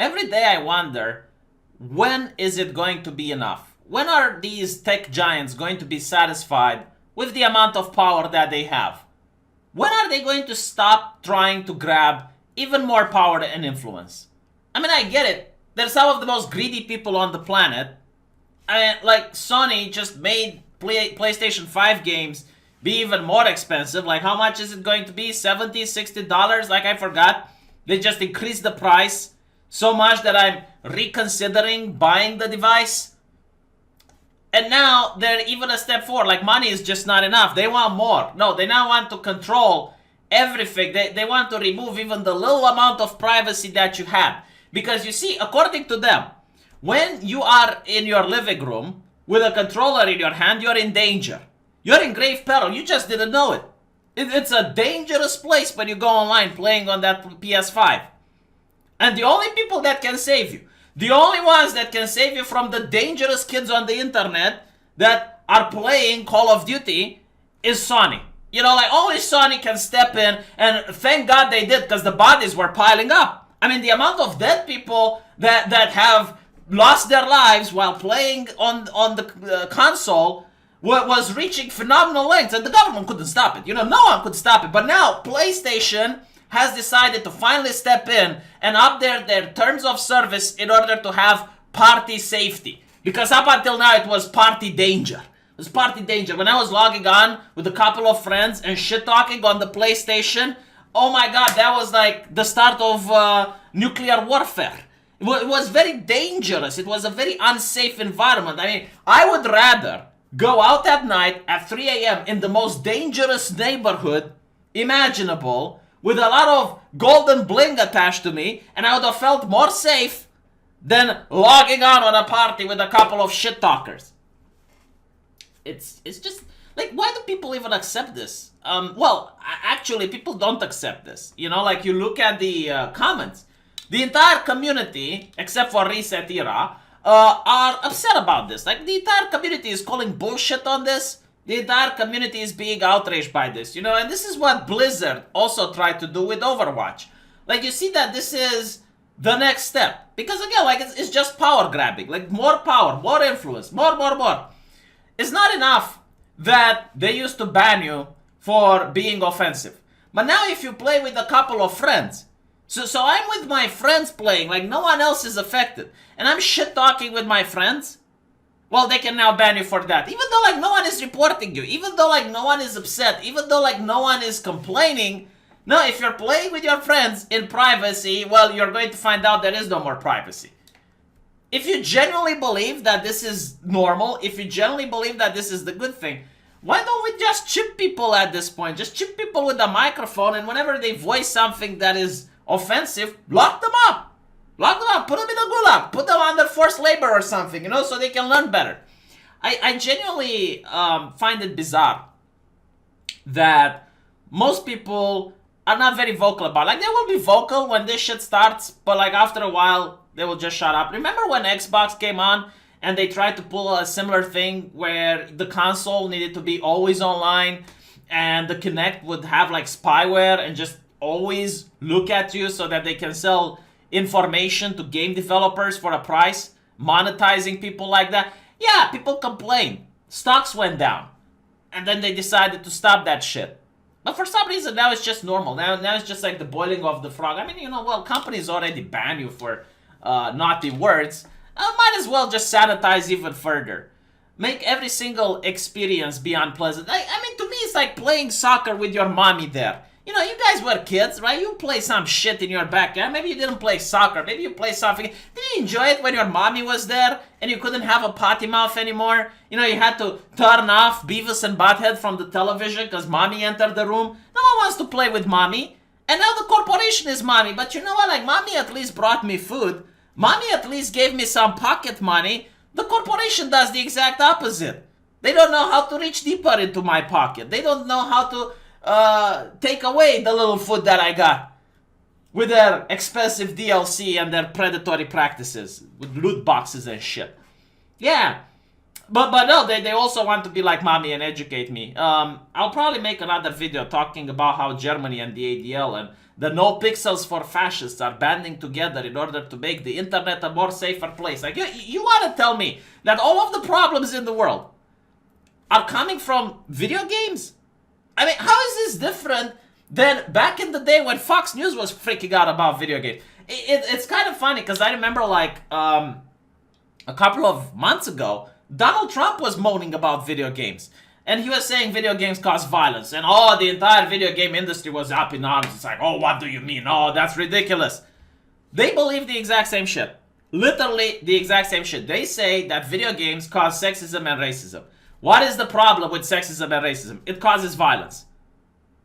Every day I wonder, when is it going to be enough? When are these tech giants going to be satisfied with the amount of power that they have? When are they going to stop trying to grab even more power and influence? I mean, I get it. They're some of the most greedy people on the planet. I mean, like, Sony just made PlayStation 5 games be even more expensive. Like, how much is it going to be? $70, $60? Like, I forgot. They just increased the price so much that I'm reconsidering buying the device. And now they're even a step forward. Like, money is just not enough. They want more. No, they now want to control everything. They want to remove even the little amount of privacy that you have. Because you see, according to them, when you are in your living room with a controller in your hand, you're in danger. You're in grave peril. You just didn't know it. It's a dangerous place when you go online playing on that PS5. And the only people that can save you, the only ones that can save you from the dangerous kids on the internet that are playing Call of Duty is Sony. You know, like, only Sony can step in, and thank God they did, because the bodies were piling up. I mean, the amount of dead people that have lost their lives while playing on the console was reaching phenomenal lengths, and the government couldn't stop it. You know, no one could stop it. But now, PlayStation has decided to finally step in and up their terms of service in order to have party safety. Because up until now, it was party danger. It was party danger. When I was logging on with a couple of friends and shit-talking on the PlayStation, oh my god, that was like the start of nuclear warfare. It was very dangerous. It was a very unsafe environment. I mean, I would rather go out at night at 3 a.m. in the most dangerous neighborhood imaginable with a lot of golden bling attached to me, and I would have felt more safe than logging on a party with a couple of shit talkers. It's just, like, why do people even accept this? Well, actually, people don't accept this. You know, like, you look at the comments. The entire community, except for Reset Era, are upset about this. Like, the entire community is calling bullshit on this. The entire community is being outraged by this, you know, and this is what Blizzard also tried to do with Overwatch. Like, you see that this is the next step. Because again, like, it's just power grabbing. Like, more power, more influence, more. It's not enough that they used to ban you for being offensive. But now if you play with a couple of friends, so I'm with my friends playing, like, no one else is affected, and I'm shit-talking with my friends, well, they can now ban you for that. Even though, like, no one is reporting you. Even though, like, no one is upset. Even though, like, no one is complaining. No, if you're playing with your friends in privacy, well, you're going to find out there is no more privacy. If you genuinely believe that this is normal, if you genuinely believe that this is the good thing, why don't we just chip people at this point? Just chip people with a microphone, and whenever they voice something that is offensive, lock them up. Lock them up, put them in a gulag, put them under forced labor or something, you know, so they can learn better. I genuinely find it bizarre that most people are not very vocal about it. Like, they will be vocal when this shit starts, but, like, after a while, they will just shut up. Remember when Xbox came on and they tried to pull a similar thing where the console needed to be always online and the Kinect would have, like, spyware and just always look at you so that they can sell information to game developers for a price, monetizing people like that? Yeah, people complain. Stocks went down. And then they decided to stop that shit. But for some reason, now it's just normal. Now it's just like the boiling of the frog. I mean, you know, well, companies already ban you for naughty words. Might as well just sanitize even further. Make every single experience be unpleasant. I mean, to me, it's like playing soccer with your mommy there. You know, you guys were kids, right? You play some shit in your backyard. Maybe you didn't play soccer. Maybe you play something. Did you enjoy it when your mommy was there and you couldn't have a potty mouth anymore? You know, you had to turn off Beavis and Butthead from the television because mommy entered the room. No one wants to play with mommy. And now the corporation is mommy. But you know what? Like, mommy at least brought me food. Mommy at least gave me some pocket money. The corporation does the exact opposite. They don't know how to reach deeper into my pocket. They don't know how to take away the little food that I got with their expensive DLC and their predatory practices with loot boxes and shit. Yeah, but no, they also want to be like mommy and educate me. I'll probably make another video talking about how Germany and the ADL and the no pixels for fascists are banding together in order to make the internet a more safer place. Like, you want to tell me that all of the problems in the world are coming from video games? I mean, how is this different than back in the day when Fox News was freaking out about video games? It's kind of funny because I remember like a couple of months ago, Donald Trump was moaning about video games. And he was saying video games cause violence. And the entire video game industry was up in arms. It's like, oh, what do you mean? Oh, that's ridiculous. They believe the exact same shit. Literally the exact same shit. They say that video games cause sexism and racism. What is the problem with sexism and racism? It causes violence.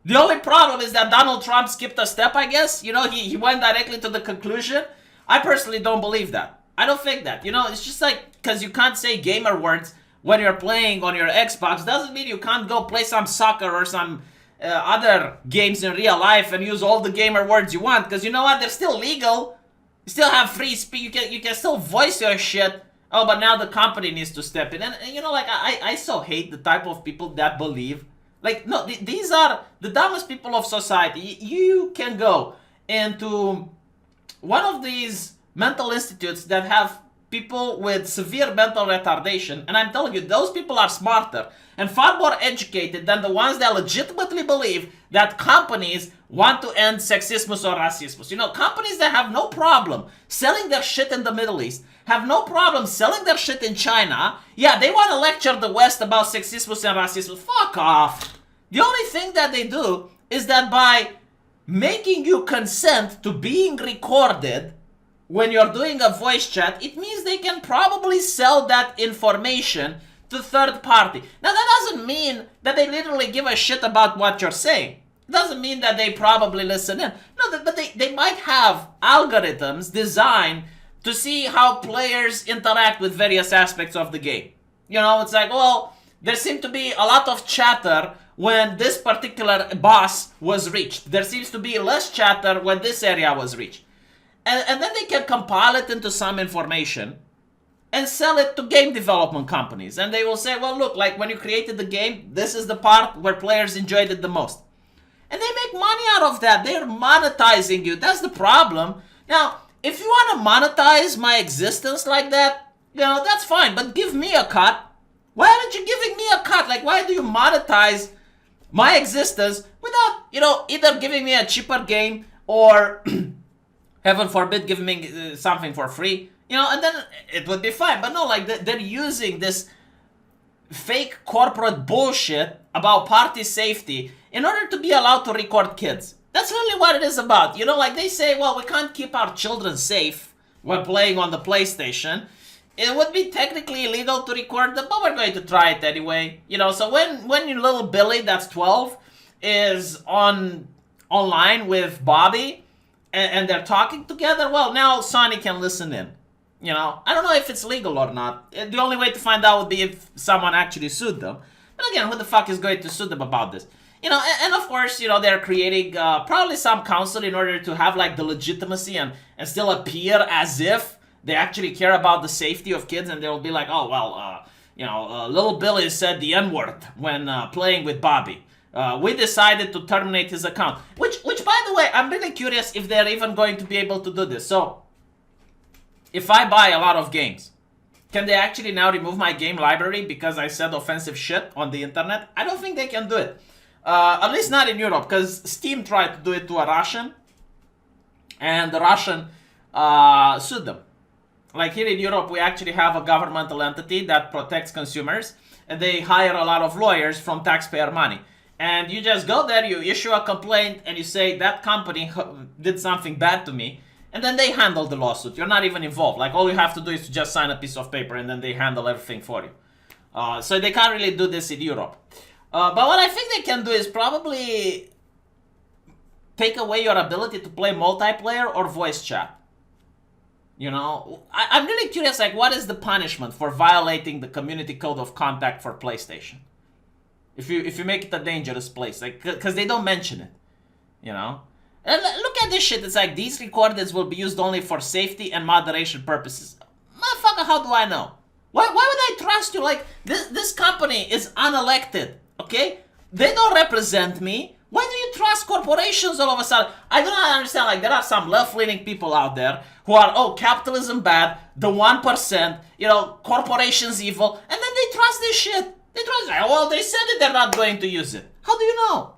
The only problem is that Donald Trump skipped a step, I guess. You know, he went directly to the conclusion. I personally don't believe that. I don't think that. You know, it's just like, because you can't say gamer words when you're playing on your Xbox doesn't mean you can't go play some soccer or some other games in real life and use all the gamer words you want. Because you know what? They're still legal. You still have free speech. You can still voice your shit. Oh, but now the company needs to step in. And you know, like, I so hate the type of people that believe. Like, no, these are the dumbest people of society. You can go into one of these mental institutes that have people with severe mental retardation, and I'm telling you, those people are smarter and far more educated than the ones that legitimately believe that companies want to end sexismus or racismus. You know, companies that have no problem selling their shit in the Middle East, have no problem selling their shit in China, yeah, they want to lecture the West about sexismus and racism. Fuck off. The only thing that they do is that by making you consent to being recorded when you're doing a voice chat, it means they can probably sell that information to third party. Now, that doesn't mean that they literally give a shit about what you're saying. It doesn't mean that they probably listen in. No, but they might have algorithms designed to see how players interact with various aspects of the game. You know, it's like, well, there seemed to be a lot of chatter when this particular boss was reached. There seems to be less chatter when this area was reached. And then they can compile it into some information and sell it to game development companies. And they will say, well, look, like when you created the game, this is the part where players enjoyed it the most. And they make money out of that. They're monetizing you. That's the problem. Now, if you want to monetize my existence like that, you know, that's fine. But give me a cut. Why aren't you giving me a cut? Like, why do you monetize my existence without, you know, either giving me a cheaper game or heaven forbid, give me something for free, you know, and then it would be fine. But no, like, they're using this fake corporate bullshit about party safety in order to be allowed to record kids. That's really what it is about. You know, like, they say, well, we can't keep our children safe when playing on the PlayStation. It would be technically illegal to record them, but we're going to try it anyway. You know, so when your little Billy, that's 12, is online with Bobby, and they're talking together, well, now Sony can listen in. You know, I don't know if it's legal or not. The only way to find out would be if someone actually sued them. But again, who the fuck is going to sue them about this? You know, and of course, you know, they're creating probably some counsel in order to have, like, the legitimacy and still appear as if they actually care about the safety of kids, and they'll be like, oh, well, you know, little Billy said the N-word when playing with Bobby. We decided to terminate his account. Which, by the way, I'm really curious if they're even going to be able to do this. So, if I buy a lot of games, can they actually now remove my game library because I said offensive shit on the internet? I don't think they can do it. At least not in Europe, because Steam tried to do it to a Russian, and the Russian sued them. Like, here in Europe, we actually have a governmental entity that protects consumers, and they hire a lot of lawyers from taxpayer money. And you just go there, you issue a complaint, and you say, that company did something bad to me, and then they handle the lawsuit. You're not even involved. Like, all you have to do is to just sign a piece of paper, and then they handle everything for you. So they can't really do this in Europe. But what I think they can do is probably take away your ability to play multiplayer or voice chat. You know, I'm really curious, like, what is the punishment for violating the community code of conduct for PlayStation? If you make it a dangerous place, like, because they don't mention it, you know? And look at this shit. It's like, these recordings will be used only for safety and moderation purposes. Motherfucker, how do I know? Why would I trust you? Like, this company is unelected, okay? They don't represent me. Why do you trust corporations all of a sudden? I do not understand. Like, there are some left-leaning people out there who are, oh, capitalism bad, the 1%, you know, corporations evil, and then they trust this shit. They trust it. Well, they said that they're not going to use it. How do you know?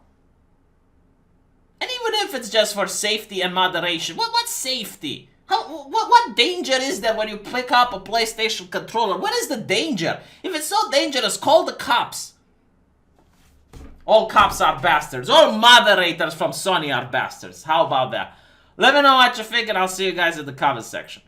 And even if it's just for safety and moderation, what's safety? What danger is there when you pick up a PlayStation controller? What is the danger? If it's so dangerous, call the cops. All cops are bastards. All moderators from Sony are bastards. How about that? Let me know what you think, and I'll see you guys in the comment section.